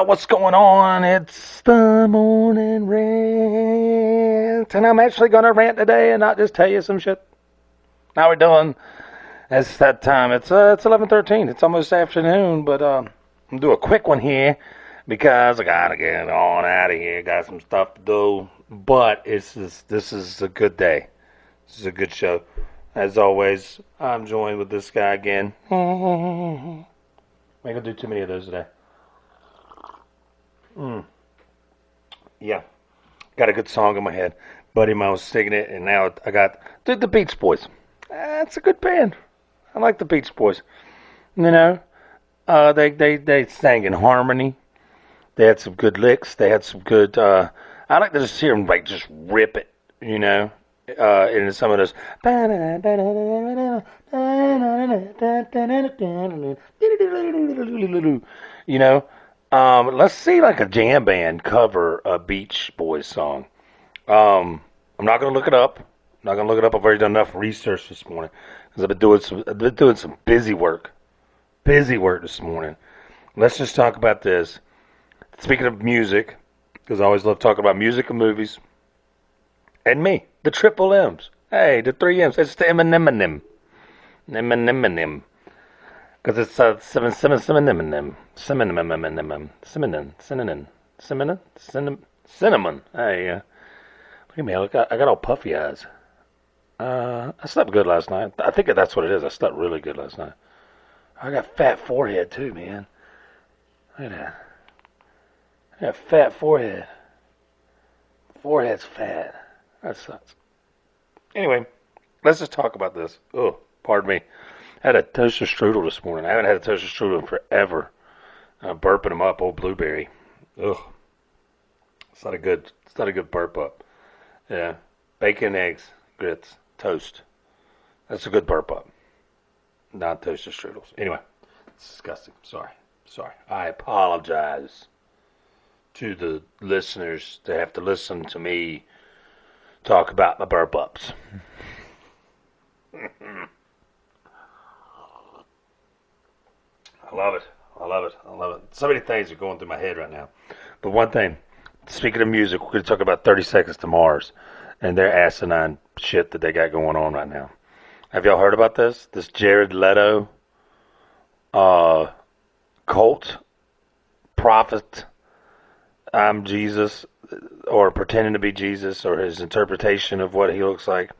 What's going on? It's the morning rant, and I'm actually gonna rant today and not just tell you some shit. How we doing? It's that time. It's 11:13. It's almost afternoon, but I'm gonna do a quick one here because I gotta get on out of here. Got some stuff to do, but this is a good day. This is a good show. As always, I'm joined with this guy again. I'm gonna do too many of those today. Yeah, got a good song in my head. Buddy of mine was singing it, and now I got the Beach Boys. That's a good band. I like the Beach Boys. You know, they sang in harmony. They had some good licks. They had some good. I like to just hear them like just rip it. You know, in some of those. You know. Let's see like a jam band cover a Beach Boys song. I'm not gonna look it up. I've already done enough research this morning because I've been doing some busy work this morning. Let's just talk about this. Speaking of music, because I always love talking about music and movies, and me, the triple M's. Hey, the three M's. It's the Eminem. Because it's cinnamon. Hey, look at me. I got all puffy eyes. I slept good last night. I think that's what it is. I slept really good last night. I got fat forehead too, man. Look at that. I got fat forehead. Forehead's fat. That sucks. Anyway, let's just talk about this. Oh, pardon me. I had a toaster strudel this morning. I haven't had a toaster strudel in forever. I'm burping them up, old blueberry. Ugh. It's not a good burp up. Yeah. Bacon, eggs, grits, toast. That's a good burp up. Not toaster strudels. Anyway, it's disgusting. Sorry. I apologize to the listeners that have to listen to me talk about my burp ups. I love it. So many things are going through my head right now. But one thing, speaking of music, we're going to talk about 30 Seconds to Mars and their asinine shit that they got going on right now. Have y'all heard about this? This Jerod Leto cult prophet, I'm Jesus, or pretending to be Jesus, or his interpretation of what he looks like.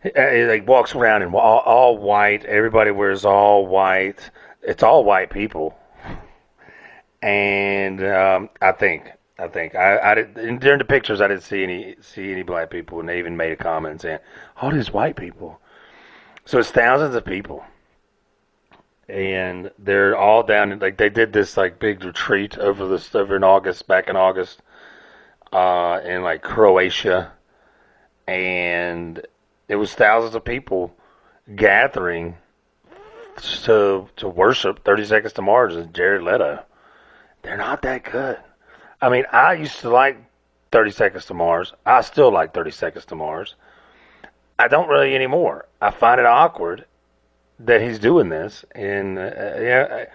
He like walks around in all white. Everybody wears all white. It's all white people. And I think I did, during the pictures I didn't see any black people, and they even made a comment saying all these white people. So it's thousands of people, and they're all down. Like they did this like big retreat over back in August, in like Croatia, and it was thousands of people gathering to worship 30 Seconds to Mars and Jerod Leto. They're not that good. I mean, I used to like 30 Seconds to Mars. I still like 30 Seconds to Mars. I don't really anymore. I find it awkward that he's doing this. And, yeah,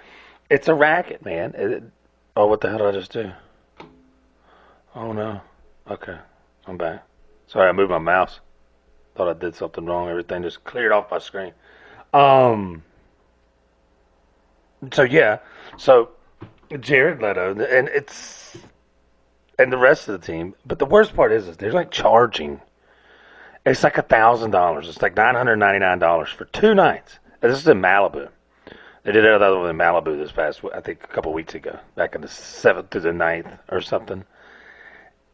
it's a racket, man. Oh, what the hell did I just do? Oh, no. Okay, I'm back. Sorry, I moved my mouse. Thought I did something wrong. Everything just cleared off my screen. So yeah. So Jerod Leto and the rest of the team. But the worst part is they're like charging. It's like $1,000. It's like $999 for 2 nights. And this is in Malibu. They did another one in Malibu this past, I think, a couple weeks ago, back in the 7th to the 9th or something.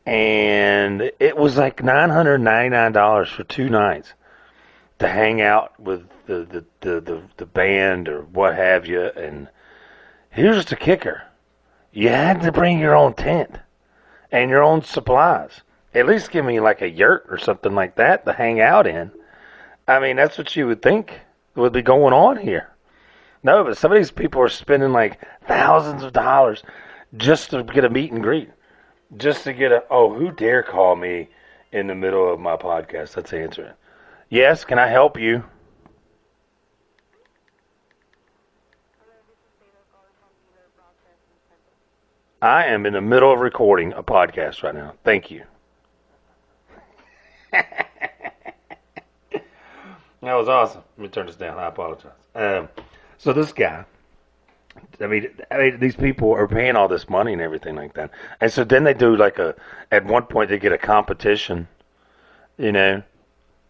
And it was like $999 for 2 nights to hang out with the band or what have you. And here's the kicker: you had to bring your own tent and your own supplies. At least give me like a yurt or something like that to hang out in. I mean, that's what you would think would be going on here. No, but some of these people are spending like thousands of dollars just to get a meet and greet. Just to get who dare call me in the middle of my podcast? Let's answer it. Yes, can I help you? I am in the middle of recording a podcast right now. Thank you. That was awesome. Let me turn this down. I apologize. So this guy, I mean, these people are paying all this money and everything like that. And so then they do at one point they get a competition, you know.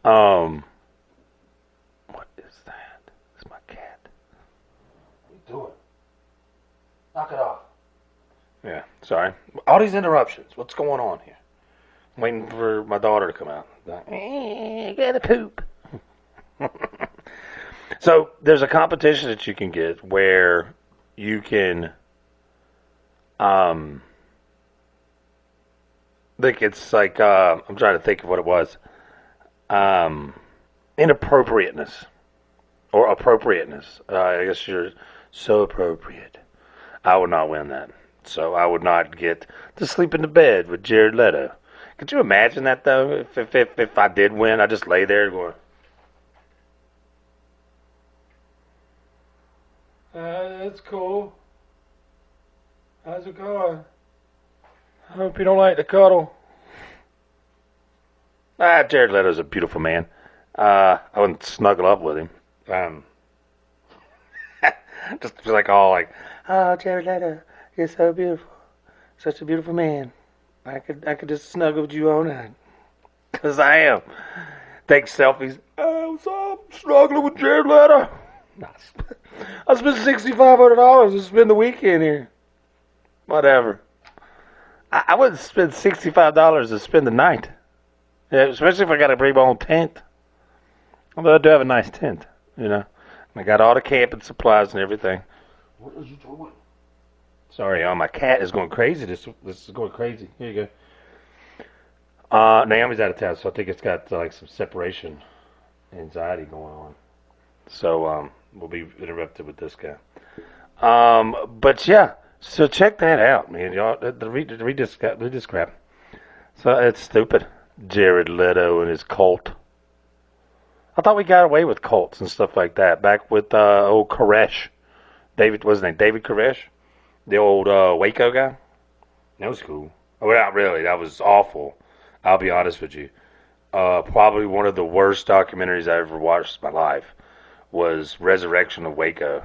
What is that? It's my cat. What are you doing? Knock it off. Yeah, sorry. All these interruptions. What's going on here? I'm waiting for my daughter to come out. I gotta poop. So there's a competition that you can get where you can, think it's like, I'm trying to think of what it was, inappropriateness or appropriateness. I guess you're so appropriate. I would not win that. So I would not get to sleep in the bed with Jerod Leto. Could you imagine that though? If I did win, I just lay there going, that's cool. How's it going? I hope you don't like the cuddle. Jerod Leto's a beautiful man. I wouldn't snuggle up with him. Just like all like, oh, Jerod Leto, you're so beautiful. Such a beautiful man. I could just snuggle with you all night. 'Cause I am. Take selfies. Oh, what's up? Snuggling with Jerod Leto. I spent $6,500 to spend the weekend here. Whatever. I wouldn't spend $65 to spend the night. Yeah, especially if I got to bring my own tent. Although I do have a nice tent, you know. I got all the camping supplies and everything. What are you doing? Sorry, my cat is going crazy. This is going crazy. Here you go. Naomi's out of town, so I think it's got like some separation anxiety going on. So we'll be interrupted with this guy. But yeah, so check that out, man. Y'all, read this crap. So it's stupid. Jerod Leto and his cult. I thought we got away with cults and stuff like that back with old Koresh. David, what's his name? David Koresh? The old Waco guy? That was cool. Well, not really. That was awful. I'll be honest with you. Probably one of the worst documentaries I ever watched in my life was Resurrection of Waco.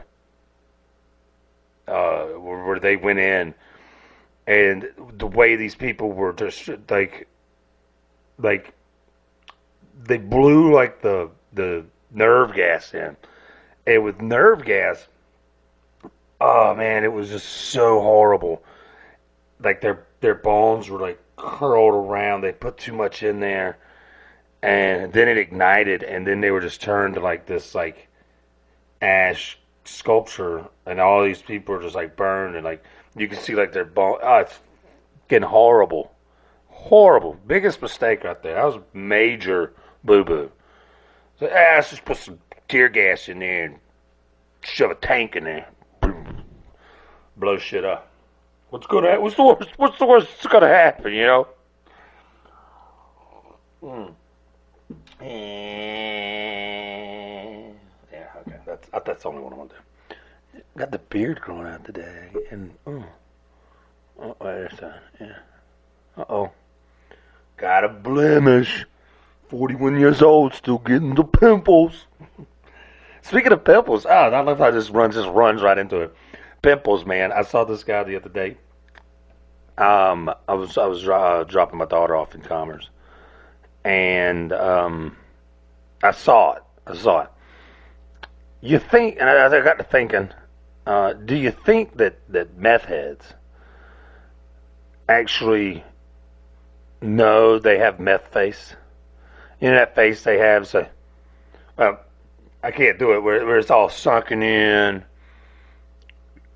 Where they went in and the way these people were just like they blew like the nerve gas in. And with nerve gas, oh man, it was just so horrible. Like their bones were like curled around. They put too much in there, and then it ignited, and then they were just turned to like this like ash sculpture, and all these people are just like burned, and like you can see like their bone. Oh, it's getting horrible. Biggest mistake right there. That was major boo boo. So let's just put some tear gas in there and shove a tank in there. Blow shit up. What's the worst that's gonna happen, you know? Yeah, okay. That's the only one I want to do. Got the beard growing out today, and there's that. Yeah. Got a blemish. 41 years old, still getting the pimples. Speaking of pimples, I love how this runs right into it. Pimples, man. I saw this guy the other day. I was dropping my daughter off in Commerce, and I saw it. You think, and I got to thinking, do you think that meth heads actually know they have meth face? You know that face they have, so I can't do it where it's all sunken in,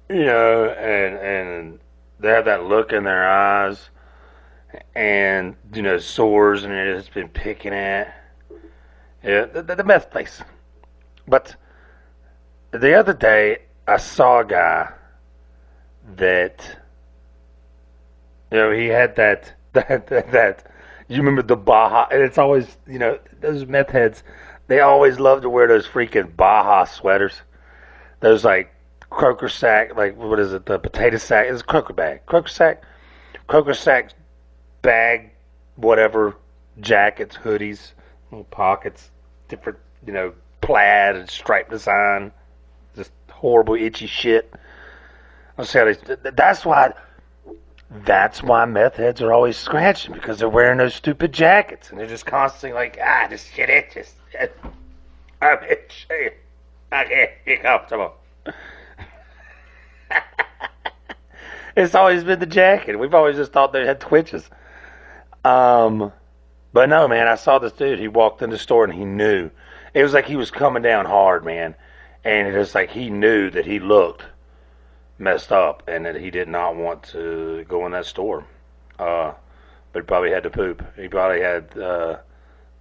you know, and they have that look in their eyes, and you know sores and it's been picking at. Yeah, the meth face. But the other day I saw a guy that, you know, he had that. You remember the Baja? And it's always, you know, those meth heads, they always love to wear those freaking Baja sweaters. Those like croaker sack, like what is it? The potato sack. It's a croaker bag. Croaker sack bag, whatever. Jackets, hoodies, little pockets, different, plaid and stripe design. Just horrible, itchy shit. I'll say that's why meth heads are always scratching, because they're wearing those stupid jackets and they're just constantly like, this shit itches. I'm itching. I can't be comfortable. It's always been the jacket. We've always just thought they had twitches. But no, man, I saw this dude. He walked in the store and he knew. It was like he was coming down hard, man. And it was like he knew that he looked messed up and that he did not want to go in that store. But he probably had to poop. He probably had the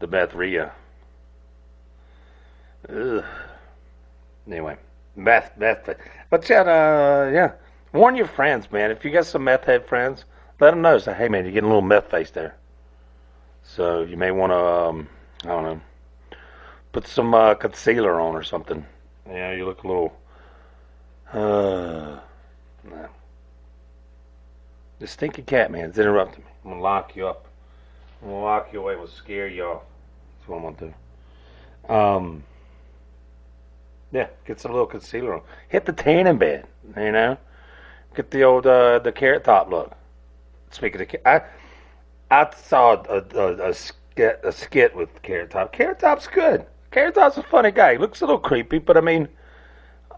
methria. Ugh. Anyway, meth. But yeah. Warn your friends, man. If you got some meth head friends, let them know. Say, hey, man, you're getting a little meth face there. So you may want to, I don't know, put some concealer on or something. Yeah, you look a little, nah. The stinky cat, man, is interrupting me. I'm going to lock you up. I'm going to lock you away. We'll scare you off. That's what I'm going to do. Yeah, get some little concealer on. Hit the tanning bed, Get the old, the carrot top look. Speaking of, I saw a skit with Carrot Top. Carrot Top's good. Carrot Top's a funny guy. He looks a little creepy, but I mean,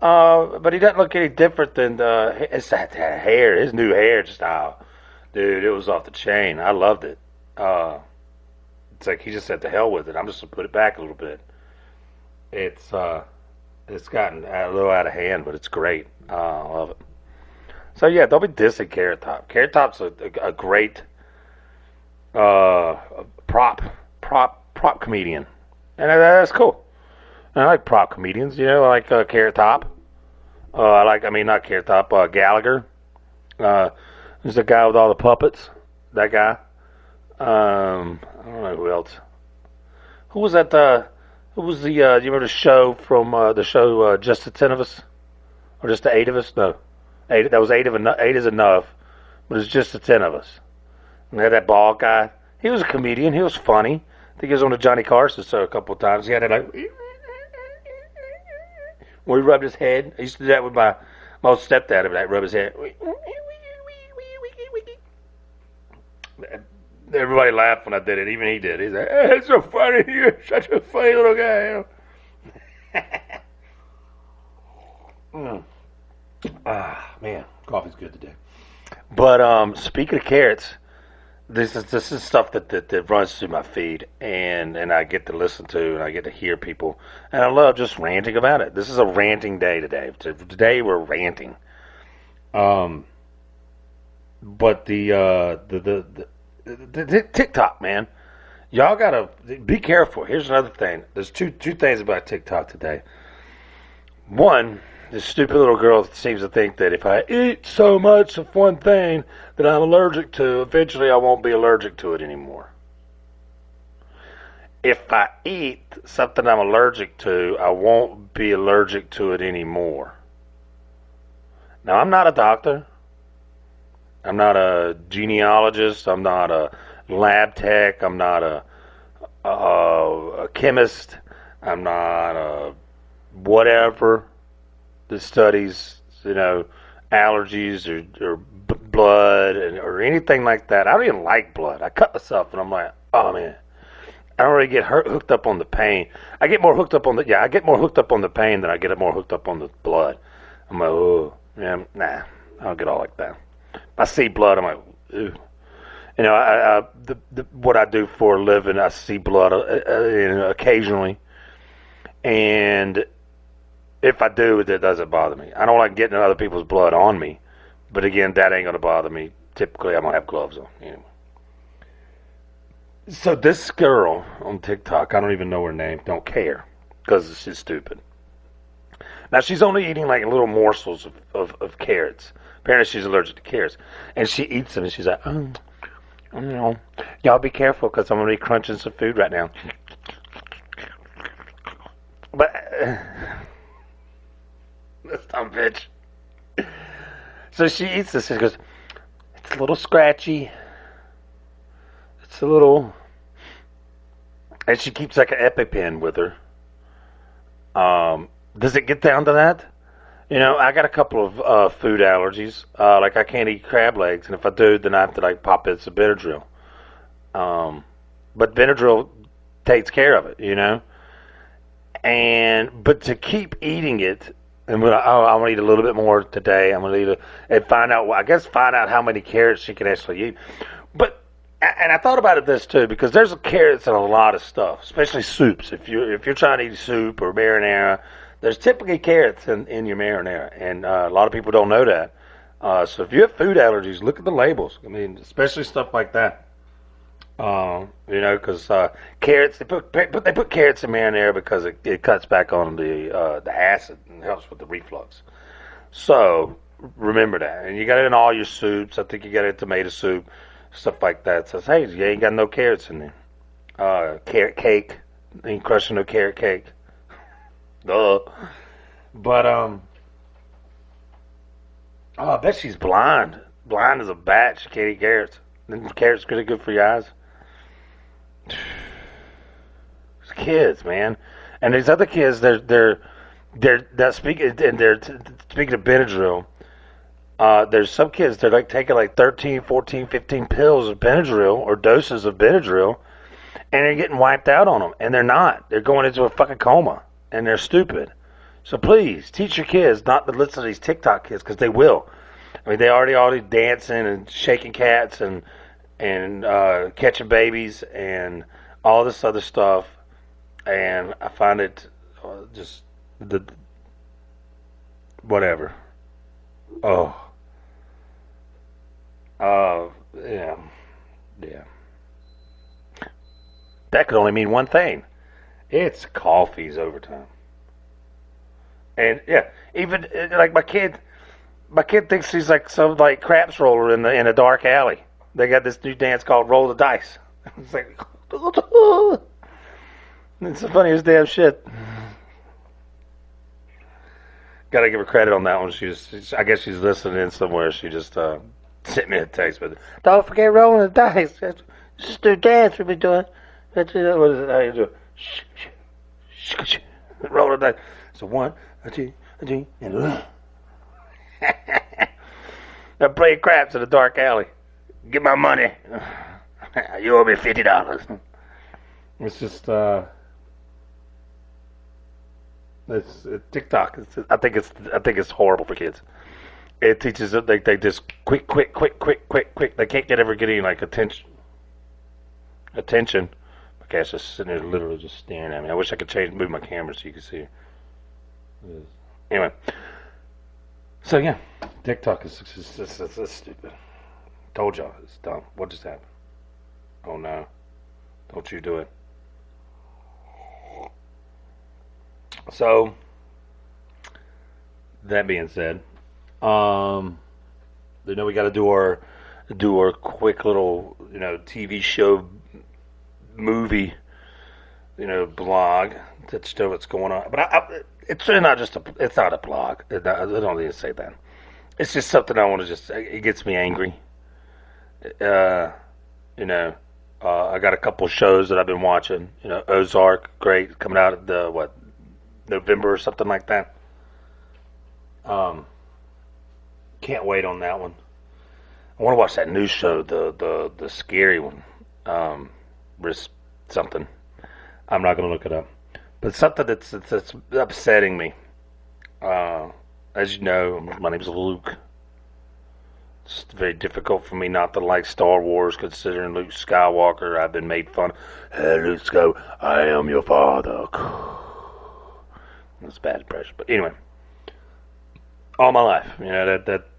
but he doesn't look any different than it's that hair, his new hair style. Dude, it was off the chain. I loved it. It's like he just said to hell with it. I'm just gonna put it back a little bit. It's gotten a little out of hand, but it's great. I love it. So yeah, don't be dissing Carrot Top. Carrot Top's a great prop comedian, and that's cool. And I like prop comedians, I like Carrot Top. Not Carrot Top, Gallagher. There's the guy with all the puppets. That guy. I don't know who else. Who was that? Who was the? Do you remember the show from the show Just the 10 of Us, or just the 8 of us? No, 8. That was 8 of enough. 8 is enough, but it's just the 10 of us. And they had that bald guy. He was a comedian. He was funny. I think he was on the Johnny Carson show a couple of times. He had that like where he rubbed his head. I used to do that with my old stepdad. I'd like rub his head. Everybody laughed when I did it. Even he did. He's like, "It's so funny. You're such a funny little guy." Man, coffee's good today. But speaking of carrots, this is stuff that runs through my feed, and I get to listen to, and I get to hear people, and I love just ranting about it. This is a ranting day today. Today we're ranting. But the TikTok, man, y'all gotta be careful. Here's another thing. There's two things about TikTok today. One, this stupid little girl seems to think that if I eat so much of one thing that I'm allergic to, eventually I won't be allergic to it anymore. If I eat something I'm allergic to, I won't be allergic to it anymore. Now, I'm not a doctor. I'm not a genealogist. I'm not a lab tech. I'm not a chemist. I'm not a whatever that studies, allergies or blood or anything like that. I don't even like blood. I cut myself and I'm like, oh man, I don't really get hooked up on the pain. I get more hooked up on the pain than I get more hooked up on the blood. I'm like, oh, yeah, nah, I don't get all like that. If I see blood, I'm like, ooh. What I do for a living, I see blood occasionally, and if I do, it doesn't bother me. I don't like getting other people's blood on me, but again, that ain't gonna bother me. Typically, I'm gonna have gloves on. Anyway. So this girl on TikTok, I don't even know her name, don't care, because she's stupid. Now, she's only eating like little morsels of carrots. Apparently, she's allergic to carrots. And she eats them, and she's like, y'all be careful, because I'm going to be crunching some food right now. But, this dumb bitch. So she eats this and she goes, it's a little scratchy. It's a little, and she keeps like an EpiPen with her. Does it get down to that? I got a couple of food allergies. Like I can't eat crab legs, and if I do, then I have to like pop in some Benadryl. But Benadryl takes care of it. But to keep eating it, and I'm gonna eat a little bit more today. I'm gonna eat and find out. I guess find out how many carrots she can actually eat. But and I thought about this too because there's carrots in a lot of stuff, especially soups. If you're trying to eat soup or marinara, there's typically carrots in your marinara, and a lot of people don't know that. So if you have food allergies, look at the labels. I mean, especially stuff like that. Because carrots they put carrots in marinara because it cuts back on the acid and helps with the reflux. So remember that, and you got it in all your soups. I think you got it in tomato soup, stuff like that. So hey, you ain't got no carrots in there. Carrot cake, ain't crushing no carrot cake. Duh. But oh, I bet she's blind. Blind as a bat. She can't eat carrots. Then carrots really good for your eyes. It's kids, man, and these other kids, they're speaking of Benadryl. There's some kids they're like taking like 13, 14, 15 pills of Benadryl or doses of Benadryl, and they're getting wiped out on them, and they're not. They're going into a fucking coma, and they're stupid. So please teach your kids not to listen to these TikTok kids because they will. I mean, they already dancing and shaking cats and catching babies and all this other stuff, and I find it just the whatever. Yeah. That could only mean one thing. It's coffee's overtime. And yeah, even like my kid thinks he's like some like craps roller in a dark alley. They got this new dance called Roll the Dice. It's like, it's the funniest damn shit. Gotta give her credit on that one. I guess she's listening in somewhere. She just sent me a text with, don't forget rolling the dice. Just do dance we've been doing. What is it? How you do? Roll the dice. So 1, 2, 3, and I'm playing craps in a dark alley. Get my money. You owe me $50. It's just it's TikTok. I think it's horrible for kids. It teaches them they just quick. They can't ever get any like attention. My cat's just sitting there, literally just staring at me. I wish I could move my camera so you could see her. Anyway, so yeah, TikTok is stupid. Told y'all, it's dumb. What just happened? Oh no. Don't you do it. So, that being said, we got to do our quick little, TV show, movie, blog to show what's going on. But it's really not it's not a blog. I don't even say that. It's just something I want to it gets me angry. I got a couple shows that I've been watching. Ozark, great, coming out of November or something like that. Can't wait on that one. I want to watch that new show, the scary one. Risk something. I'm not going to look it up, but something that's upsetting me. As you know, my name's Luke. It's very difficult for me not to like Star Wars, considering Luke Skywalker. I've been made fun of. Hey, Luke Skywalker, I am your father. That's bad impression, but anyway, all my life,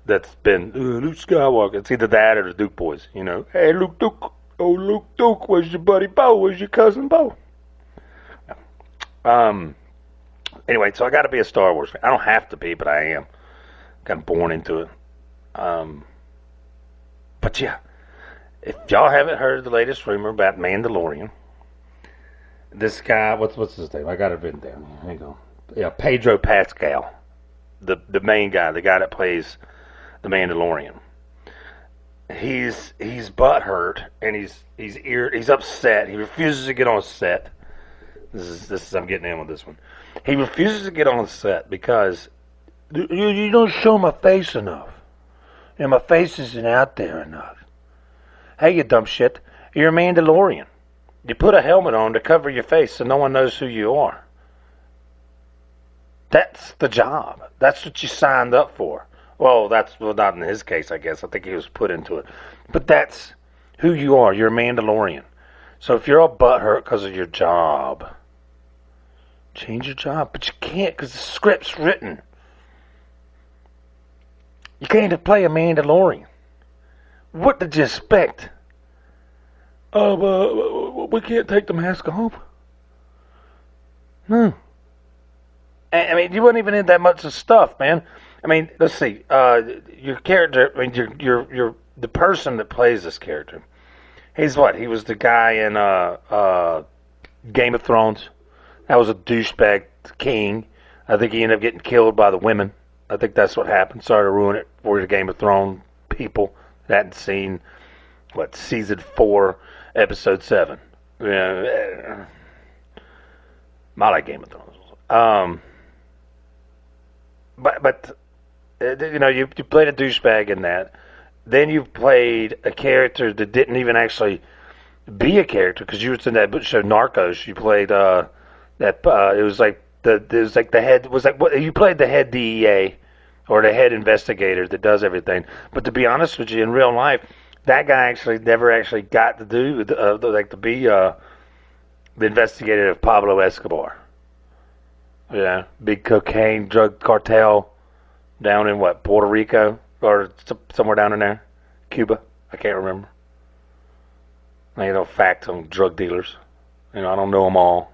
that's been Luke Skywalker. It's either that or the Duke boys. Hey, Luke Duke, oh Luke Duke, where's your buddy Bo? Where's your cousin Bo? Anyway, so I got to be a Star Wars fan. I don't have to be, but I am. Got born into it. But yeah, if y'all haven't heard the latest rumor about Mandalorian, this guy, what's his name? I got it written down here. Hang on. Yeah, Pedro Pascal, the main guy, the guy that plays the Mandalorian. He's butthurt and he's upset. He refuses to get on set. This is I'm getting in with this one. He refuses to get on set because you don't show my face enough. And my face isn't out there enough. Hey, you dumb shit. You're a Mandalorian. You put a helmet on to cover your face so no one knows who you are. That's the job. That's what you signed up for. Well, not in his case, I guess. I think he was put into it. But that's who you are. You're a Mandalorian. So if you're all butthurt because of your job, change your job. But you can't because the script's written. You can't play a Mandalorian. What did you expect? We can't take the mask off. No. I mean, you weren't even in that much of stuff, man. I mean, let's see. Your character. I mean, you're the person that plays this character. He's what? He was the guy in Game of Thrones. That was a douchebag king. I think he ended up getting killed by the women. I think that's what happened. Sorry to ruin it for the Game of Thrones people that hadn't seen season 4, episode 7. Yeah, I like Game of Thrones. But you played a douchebag in that. Then you played a character that didn't even actually be a character because you were in that show Narcos. You played it was like the head was like what you played the head DEA or the head investigator that does everything. But to be honest with you, in real life, that guy never actually got to do to be the investigator of Pablo Escobar. Yeah, big cocaine drug cartel down in Puerto Rico or somewhere down in there, Cuba. I can't remember. I ain't no facts on drug dealers. I don't know them all.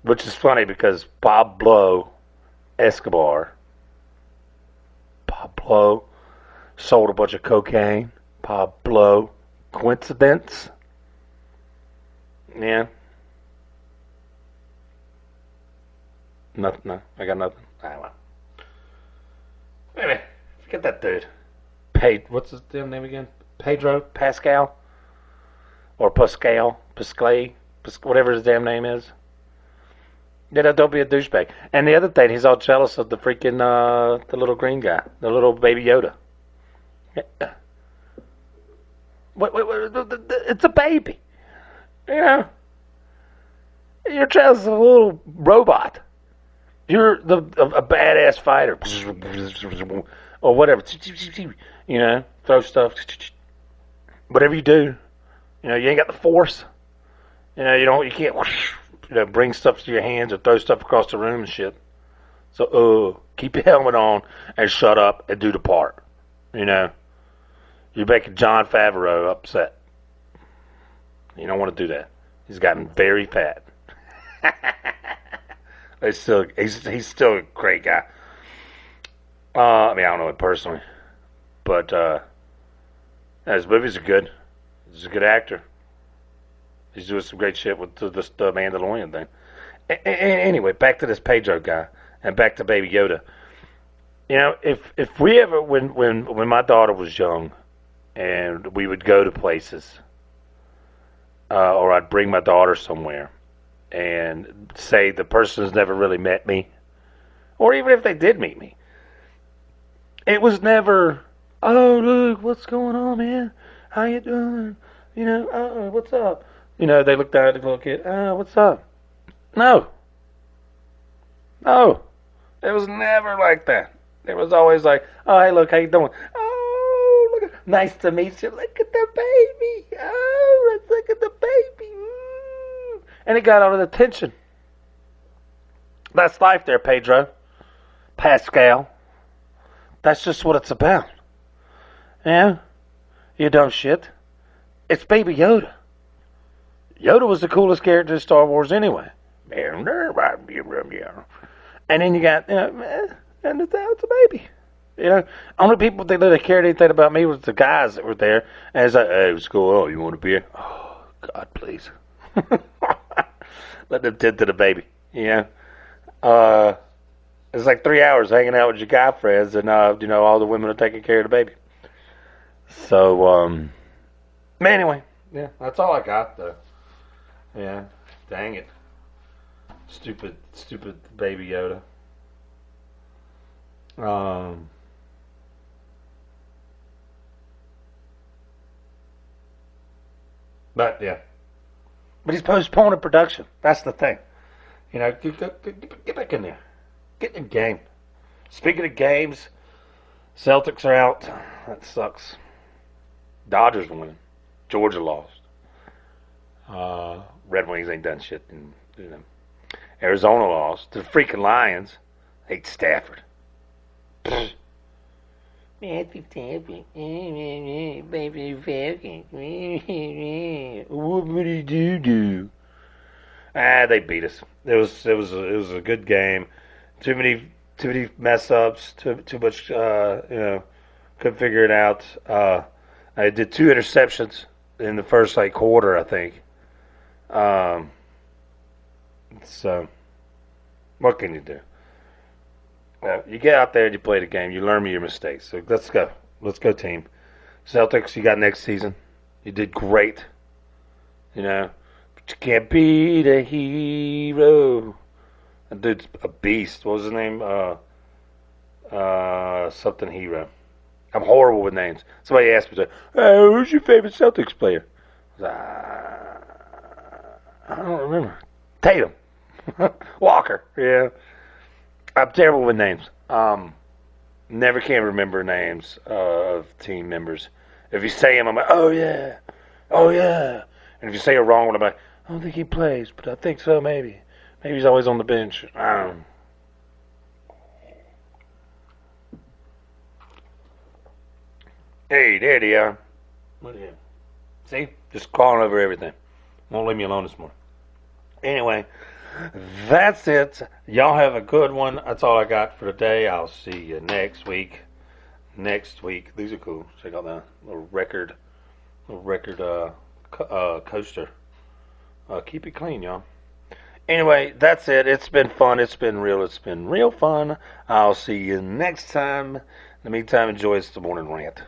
Which is funny because Pablo Escobar sold a bunch of cocaine. Pablo, coincidence? Yeah. Nothing. No, I got nothing. Well. Anyway, forget that dude. What's his damn name again? Pedro Pascal or Pascal, whatever his damn name is. Yeah, don't be a douchebag. And the other thing, he's all jealous of the freaking the little green guy, the little baby Yoda. Yeah. Wait, it's a baby. You're jealous of a little robot. You're a badass fighter, or whatever. Throw stuff. Whatever you do, you ain't got the force. You can't, bring stuff to your hands or throw stuff across the room and shit. So, keep your helmet on and shut up and do the part. You're making John Favreau upset. You don't want to do that. He's gotten very fat. He's still a great guy. I don't know him personally, but his movies are good. He's a good actor. He's doing some great shit with the Mandalorian thing. Anyway, back to this Pedro guy and back to Baby Yoda. If we ever when my daughter was young, and we would go to places, or I'd bring my daughter somewhere. And say the person's never really met me, or even if they did meet me, it was never, oh, look, what's going on, man? How you doing? What's up? They look down at the little kid, what's up? No. It was never like that. It was always like, oh, hey, look, how you doing? Oh, look, nice to meet you. Look at the baby. Oh, let's look at the baby. And it got all the attention. That's life there, Pedro. Pascal. That's just what it's about. Yeah? You dumb shit. It's Baby Yoda. Yoda was the coolest character in Star Wars anyway. And then you got, and it's a baby. Only people that really cared anything about me was the guys that were there. And it's like, hey, what's going on? You want a beer? Oh, God, please. Let them tend to the baby. And It's like 3 hours hanging out with your guy friends, and all the women are taking care of the baby. So, anyway, yeah, that's all I got though. Yeah, dang it, stupid baby Yoda. Um, but yeah, but he's postponing production. That's the thing. Get back in there. Get in the game. Speaking of games, Celtics are out. That sucks. Dodgers won. Georgia lost. Red Wings ain't done shit. And Arizona lost to the freaking Lions. Hate Stafford. Matthew Stafford. Baby Falcons. What would he do? They beat us. It was a good game. Too many mess ups. Too much. Couldn't figure it out. I did 2 interceptions in the first quarter, I think. So what can you do? Well, you get out there and you play the game. You learn from your mistakes. So let's go. Let's go, team. Celtics, you got next season. You did great. But you can't beat a hero. That dude's a beast. What was his name? Something Hero. I'm horrible with names. Somebody asked me, "Hey, who's your favorite Celtics player?" I don't remember. Tatum. Walker. Yeah. I'm terrible with names. Never can remember names of team members. If you say them, I'm like, oh yeah. And if you say it wrong, I'm like, I don't think he plays, but I think so, maybe. Maybe he's always on the bench. I don't know. Hey, there they are. What are you? See? Just calling over everything. Won't leave me alone this morning. Anyway, that's it. Y'all have a good one. That's all I got for today. I'll see you next week. These are cool. Check out that little record coaster. Keep it clean, y'all. Anyway, that's it. It's been fun. It's been real fun. I'll see you next time. In the meantime, enjoy the morning rant.